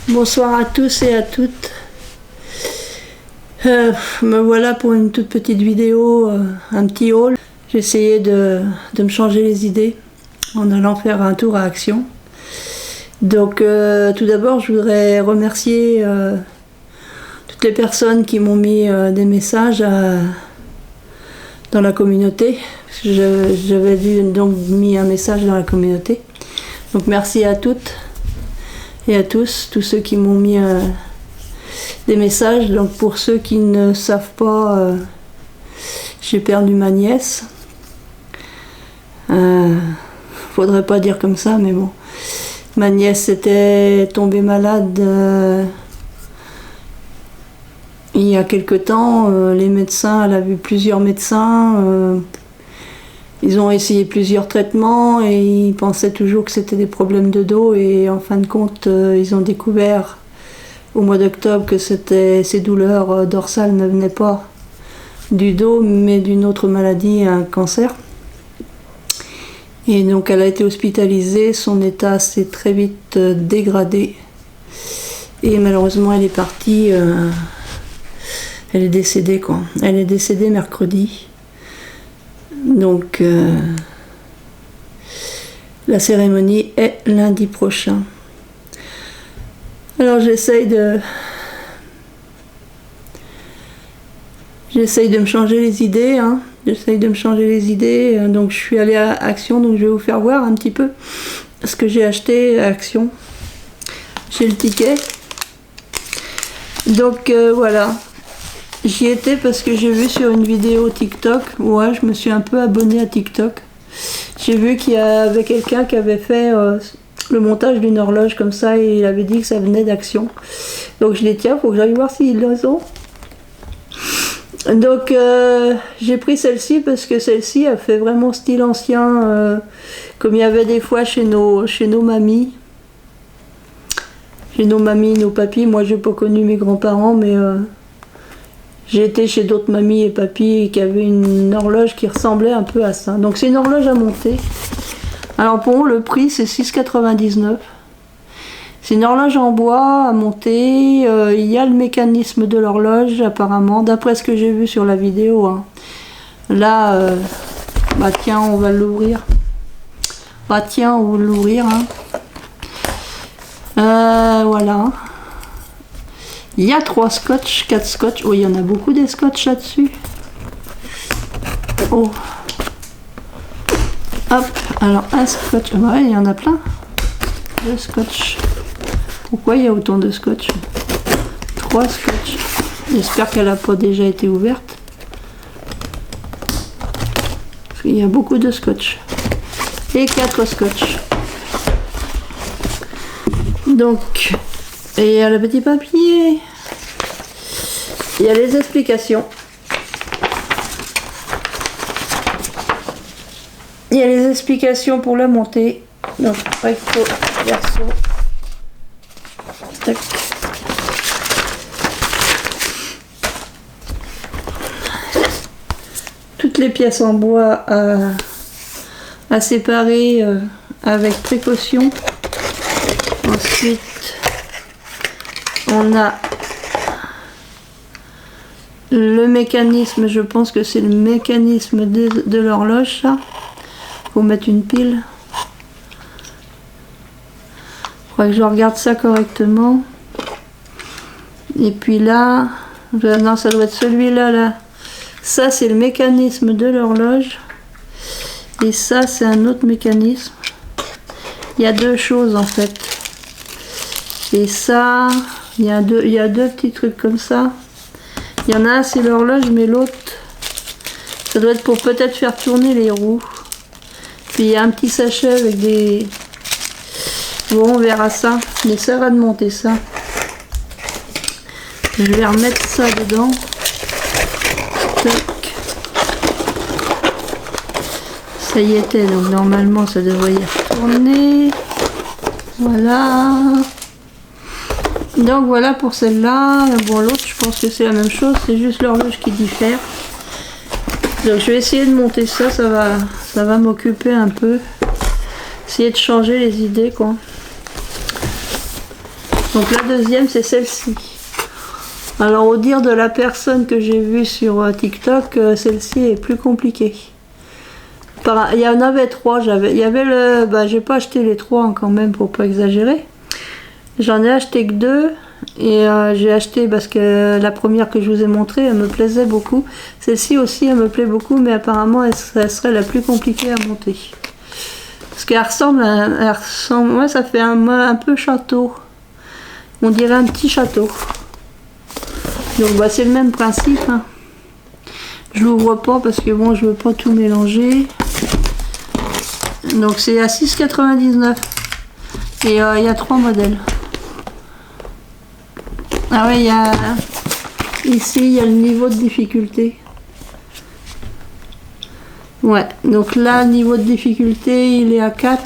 Bonsoir à tous et à toutes. Me voilà pour une toute petite vidéo, un petit haul. J'ai essayé de me changer les idées en allant faire un tour à Action. Donc tout d'abord je voudrais remercier toutes les personnes qui m'ont mis des messages dans la communauté. J'avais donc mis un message dans la communauté. Donc merci à toutes et à tous ceux qui m'ont mis des messages. Donc pour ceux qui ne savent pas, j'ai perdu ma nièce. Faudrait pas dire comme ça, mais bon. Ma nièce était tombée malade il y a quelque temps. Les médecins, elle a vu plusieurs médecins. Ils ont essayé plusieurs traitements et ils pensaient toujours que c'était des problèmes de dos, et en fin de compte ils ont découvert au mois d'octobre que ces douleurs dorsales ne venaient pas du dos mais d'une autre maladie, un cancer. Et donc elle a été hospitalisée, son état s'est très vite dégradé et malheureusement elle est partie, elle est décédée quoi. Elle est décédée mercredi. Donc la cérémonie est lundi prochain. Alors j'essaye de me changer les idées, hein. J'essaye de me changer les idées. Donc je suis allée à Action, donc je vais vous faire voir un petit peu ce que j'ai acheté à Action. J'ai le ticket. Donc voilà. J'y étais parce que j'ai vu sur une vidéo TikTok, ouais, je me suis un peu abonnée à TikTok. J'ai vu qu'il y avait quelqu'un qui avait fait le montage d'une horloge comme ça et il avait dit que ça venait d'Action. Donc je l'ai dit, tiens, faut que j'aille voir s'ils le ont. Donc j'ai pris celle-ci parce que celle-ci a fait vraiment style ancien, comme il y avait des fois chez nos mamies. Chez nos mamies, nos papis. Moi j'ai pas connu mes grands-parents, mais j'ai été chez d'autres mamies et papis qui avaient une horloge qui ressemblait un peu à ça. Donc c'est une horloge à monter. Alors pour le prix c'est 6,99 €. C'est une horloge en bois à monter. Il y a le mécanisme de l'horloge apparemment, d'après ce que j'ai vu sur la vidéo. Hein. Là, bah tiens, on va l'ouvrir. Bah tiens, on va l'ouvrir. Hein. Voilà. Il y a 3 scotch, 4 scotch. Oh, il y en a beaucoup des scotch là-dessus. Oh. Hop. Alors, un scotch. Ouais, il y en a plein. 2 scotch. Pourquoi il y a autant de scotch? 3 scotch. J'espère qu'elle n'a pas déjà été ouverte. Parce qu'il y a beaucoup de scotch. Et 4 scotch. Donc, et il y a le petit papier. Il y a les explications. Il y a les explications pour la montée. Donc, recto, verso. Tac. Toutes les pièces en bois à séparer avec précaution. Ensuite, on a le mécanisme, je pense que c'est le mécanisme de l'horloge, ça. Faut mettre une pile. Faudrait que je regarde ça correctement. Et puis là, non, ça doit être celui-là, là. Ça, c'est le mécanisme de l'horloge. Et ça, c'est un autre mécanisme. Il y a 2 choses, en fait. Et ça, il y a deux petits trucs comme ça. Il y en a un, c'est l'horloge, mais l'autre, ça doit être pour peut-être faire tourner les roues. Puis il y a un petit sachet avec des... Bon, on verra ça. On essaiera de monter ça. Je vais remettre ça dedans. Tac. Ça y était, donc normalement ça devrait y retourner. Voilà. Donc voilà pour celle-là. Bon, l'autre, je pense que c'est la même chose, c'est juste l'horloge qui diffère. Donc je vais essayer de monter ça, ça va m'occuper un peu. Essayer de changer les idées, quoi. Donc la deuxième, c'est celle-ci. Alors au dire de la personne que j'ai vue sur TikTok, celle-ci est plus compliquée. Il y en avait 3, il y avait le... j'ai pas acheté les 3 hein, quand même pour pas exagérer. J'en ai acheté que 2 et j'ai acheté parce que la première que je vous ai montrée, elle me plaisait beaucoup. Celle-ci aussi, elle me plaît beaucoup, mais apparemment elle serait la plus compliquée à monter. Parce qu'elle ressemble, ouais, ça fait un peu château. On dirait un petit château. Donc c'est le même principe. Hein. Je l'ouvre pas parce que bon, je veux pas tout mélanger. Donc c'est à 6,99 et il y a 3 modèles. Ah ouais, ici il y a le niveau de difficulté. Ouais, donc là le niveau de difficulté il est à 4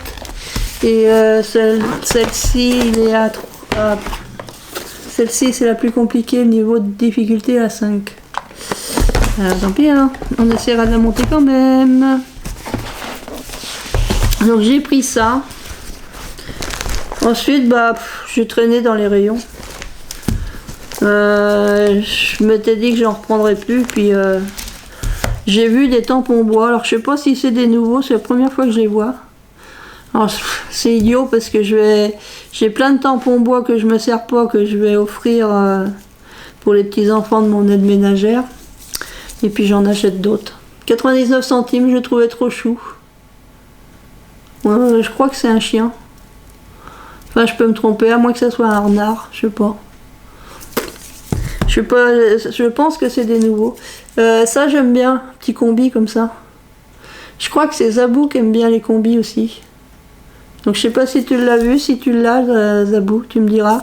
et celle-ci il est à 3. Celle-ci c'est la plus compliquée, le niveau de difficulté est à 5. Tant pis, hein, on essaiera de la monter quand même. Donc j'ai pris ça. Ensuite, je traînais dans les rayons. Je m'étais dit que j'en reprendrais plus. Puis j'ai vu des tampons bois. Alors je sais pas si c'est des nouveaux, c'est la première fois que je les vois. Alors c'est idiot parce que j'ai plein de tampons bois que je me sers pas, que je vais offrir pour les petits enfants de mon aide ménagère. Et puis j'en achète d'autres. 99 centimes, je trouvais trop chou. Ouais, je crois que c'est un chien. Enfin, je peux me tromper, à moins que ça soit un renard, je sais pas. Je pense que c'est des nouveaux. Ça, j'aime bien, petit combi comme ça. Je crois que c'est Zabou qui aime bien les combis aussi. Donc, je sais pas si tu l'as vu, si tu l'as, Zabou, tu me diras.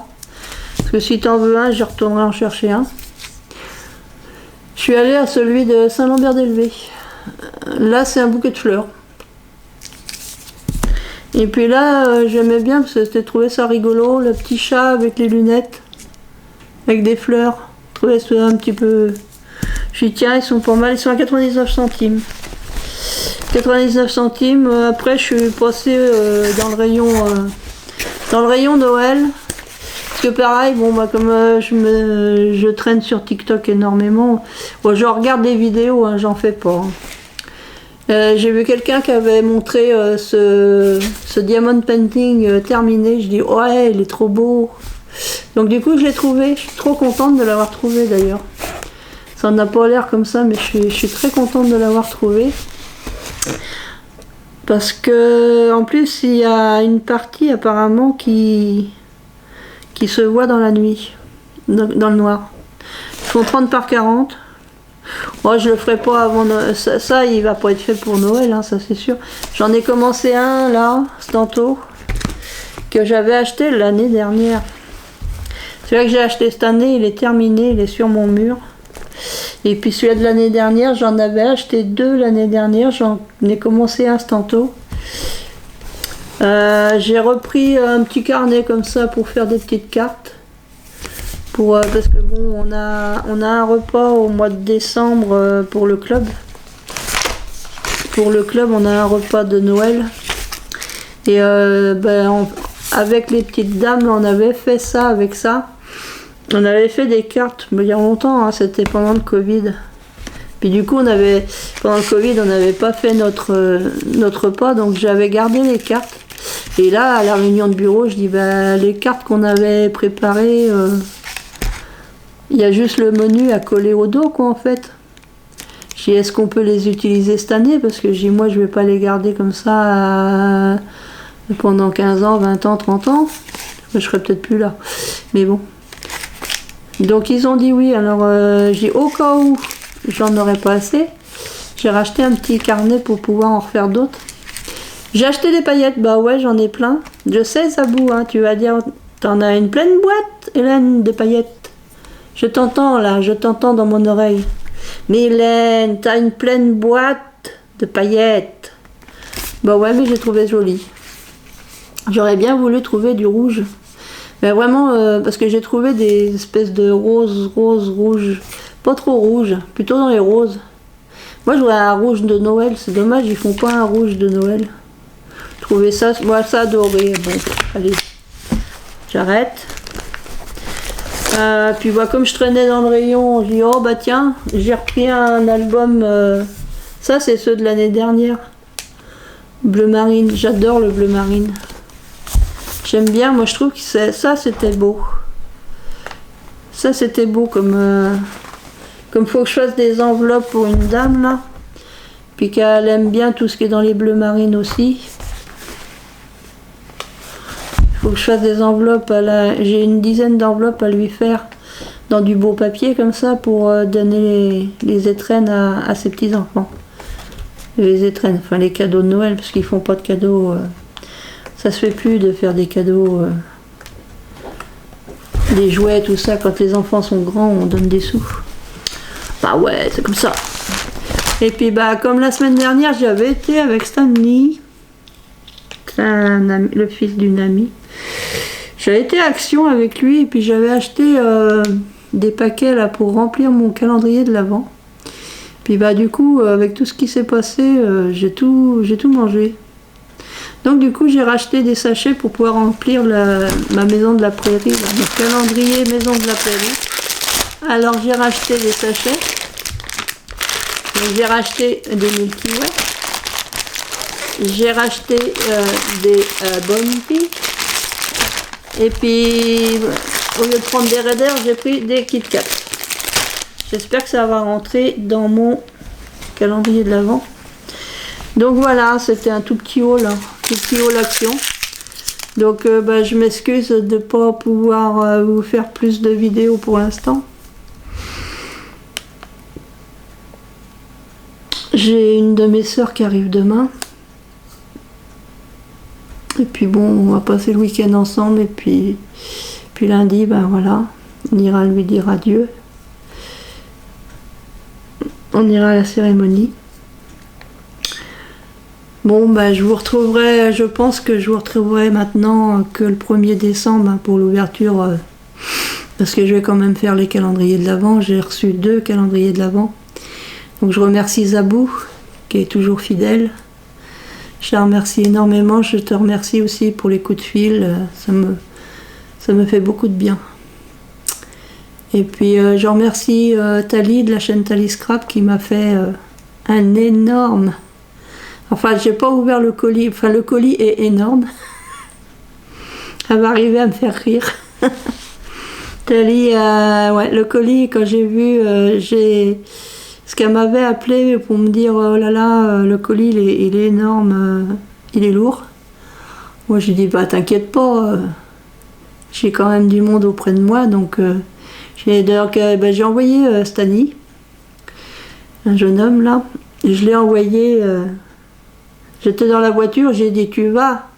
Parce que si t'en veux un, je retournerai en chercher un. Je suis allée à celui de Saint-Lambert-d'Elvé. Là, c'est un bouquet de fleurs. Et puis là, j'aimais bien parce que j'ai trouvé ça rigolo, le petit chat avec les lunettes, avec des fleurs. Je trouvais ça un petit peu... Je dis tiens, ils sont pas mal, ils sont à 99 centimes. 99 centimes, après je suis passée dans le rayon Noël. Parce que pareil, bon comme je traîne sur TikTok énormément, bon, je regarde des vidéos, hein, j'en fais pas. Hein. J'ai vu quelqu'un qui avait montré ce diamond painting terminé. Je dis ouais, il est trop beau. Donc du coup je l'ai trouvé. Je suis trop contente de l'avoir trouvé d'ailleurs. Ça n'a pas l'air comme ça, mais je suis très contente de l'avoir trouvé. Parce que en plus il y a une partie apparemment qui se voit dans la nuit, dans le noir. Ils font 30 par 40. Moi, je le ferai pas avant Noël. Ça, il va pas être fait pour Noël, hein, ça c'est sûr. J'en ai commencé un là, tantôt, que j'avais acheté l'année dernière. Celui-là que j'ai acheté cette année, il est terminé, il est sur mon mur. Et puis celui-là de l'année dernière, j'en avais acheté 2 l'année dernière, j'en ai commencé un tantôt. J'ai repris un petit carnet comme ça pour faire des petites cartes. Parce que bon, on a un repas au mois de décembre pour le club. Pour le club, on a un repas de Noël. Et avec les petites dames, on avait fait ça avec ça. On avait fait des cartes, mais il y a longtemps, hein, c'était pendant le Covid. Puis du coup, pendant le Covid, on n'avait pas fait notre repas, donc j'avais gardé les cartes. Et là, à la réunion de bureau, je dis, les cartes qu'on avait préparées... il y a juste le menu à coller au dos, quoi, en fait. J'ai dit, est-ce qu'on peut les utiliser cette année? Parce que j'ai dit, moi, je vais pas les garder comme ça pendant 15 ans, 20 ans, 30 ans. Je serai peut-être plus là. Mais bon. Donc, ils ont dit oui. Alors, j'ai dit, au cas où j'en aurais pas assez, j'ai racheté un petit carnet pour pouvoir en refaire d'autres. J'ai acheté des paillettes. Bah ouais, j'en ai plein. Je sais, Zabou, hein, tu vas dire, t'en as une pleine boîte, Hélène, de paillettes. Je t'entends là, je t'entends dans mon oreille. Mais Hélène, t'as une pleine boîte de paillettes. Bah ouais, mais j'ai trouvé joli. J'aurais bien voulu trouver du rouge. Mais vraiment, parce que j'ai trouvé des espèces de roses, rouges. Pas trop rouge, plutôt dans les roses. Moi, je voudrais un rouge de Noël. C'est dommage, ils font pas un rouge de Noël. Trouver ça, moi, ça adoré. Bon, allez, j'arrête. Puis bah, comme je traînais dans le rayon, j'ai dit oh bah tiens, j'ai repris un album, ça c'est ceux de l'année dernière, bleu marine, j'adore le bleu marine. J'aime bien, moi je trouve que ça c'était beau. Ça c'était beau comme faut que je fasse des enveloppes pour une dame là. Puis qu'elle aime bien tout ce qui est dans les bleus marines aussi. Il faut que je fasse des enveloppes, j'ai une dizaine d'enveloppes à lui faire dans du beau papier comme ça pour donner les étrennes à ses petits enfants. Les étrennes, enfin les cadeaux de Noël, parce qu'ils font pas de cadeaux. Ça se fait plus de faire des cadeaux, des jouets, tout ça. Quand les enfants sont grands, on donne des sous. Bah ouais, c'est comme ça. Et puis bah comme la semaine dernière j'avais été avec Stanley, le fils d'une amie. J'avais été à Action avec lui et puis j'avais acheté des paquets là pour remplir mon calendrier de l'Avent. Puis bah du coup avec tout ce qui s'est passé, j'ai tout mangé. Donc du coup j'ai racheté des sachets pour pouvoir remplir ma maison de la prairie, là, mon calendrier maison de la prairie. Alors j'ai racheté des sachets. J'ai racheté des Milky Way, j'ai racheté des Bounty, et puis au lieu de prendre des Raiders, j'ai pris des Kit Kat. J'espère que ça va rentrer dans mon calendrier de l'Avent. Donc voilà, c'était un tout petit haul, hein, tout petit haul Action. Donc bah, je m'excuse de ne pas pouvoir vous faire plus de vidéos pour l'instant. J'ai une de mes sœurs qui arrive demain. Et puis bon, on va passer le week-end ensemble. Et puis lundi, ben voilà, on ira lui dire adieu. On ira à la cérémonie. Bon, ben je vous retrouverai, je pense que je vous retrouverai maintenant que le 1er décembre pour l'ouverture. Parce que je vais quand même faire les calendriers de l'Avent. J'ai reçu 2 calendriers de l'Avent. Donc je remercie Zabou, qui est toujours fidèle. Je la remercie énormément. Je te remercie aussi pour les coups de fil. Ça me fait beaucoup de bien. Et puis je remercie Tali de la chaîne Tali Scrap qui m'a fait un énorme... Enfin, j'ai pas ouvert le colis. Enfin, le colis est énorme. Elle va arriver à me faire rire. Tali, ouais, le colis, quand j'ai vu, ce qu'elle m'avait appelé pour me dire oh là là, le colis il est énorme, il est lourd. Moi j'ai dit bah t'inquiète pas, j'ai quand même du monde auprès de moi, donc j'ai envoyé Stani, un jeune homme là, et je l'ai envoyé, j'étais dans la voiture, j'ai dit tu vas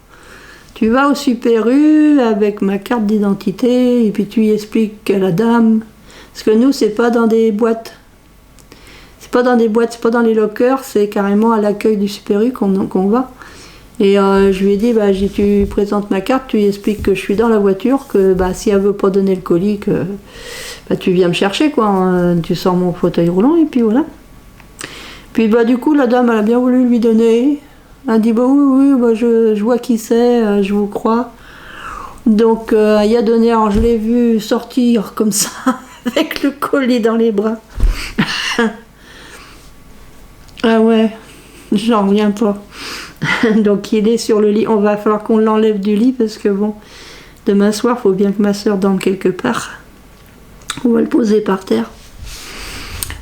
au Super U avec ma carte d'identité et puis tu y expliques à la dame, parce que nous c'est pas dans des boîtes. C'est pas dans des boîtes, c'est pas dans les lockers, c'est carrément à l'accueil du Super U qu'on va. Et je lui ai dit, bah, tu présentes ma carte, tu lui expliques que je suis dans la voiture, que bah, si elle veut pas donner le colis, que bah, tu viens me chercher, quoi. Hein, tu sors mon fauteuil roulant et puis voilà. Puis bah, du coup, la dame, elle a bien voulu lui donner. Elle a dit, bah oui, bah, je vois qui c'est, je vous crois. Donc, elle y a donné, alors je l'ai vu sortir comme ça, avec le colis dans les bras. Ah ouais, j'en reviens pas. Donc il est sur le lit, on va falloir qu'on l'enlève du lit parce que bon, demain soir, il faut bien que ma soeur dorme quelque part. On va le poser par terre.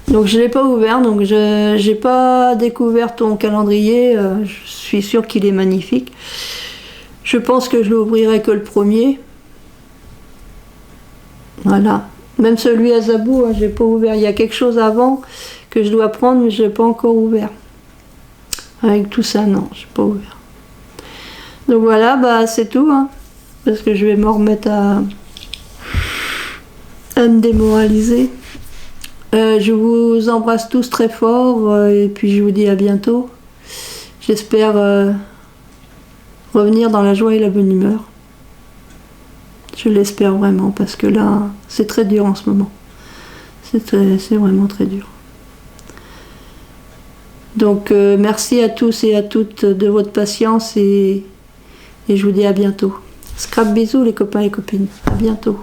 Donc je ne l'ai pas ouvert, donc je n'ai pas découvert ton calendrier, je suis sûre qu'il est magnifique. Je pense que je l'ouvrirai que le 1er. Voilà. Même celui à Zabou, hein, je n'ai pas ouvert. Il y a quelque chose avant que je dois prendre, mais je n'ai pas encore ouvert. Avec tout ça, non, je n'ai pas ouvert. Donc voilà, bah c'est tout, hein, parce que je vais me remettre à me démoraliser. Je vous embrasse tous très fort et puis je vous dis à bientôt. J'espère revenir dans la joie et la bonne humeur. Je l'espère vraiment parce que là, c'est très dur en ce moment. C'est vraiment très dur. Donc merci à tous et à toutes de votre patience et je vous dis à bientôt. Scrap bisous les copains et copines. À bientôt.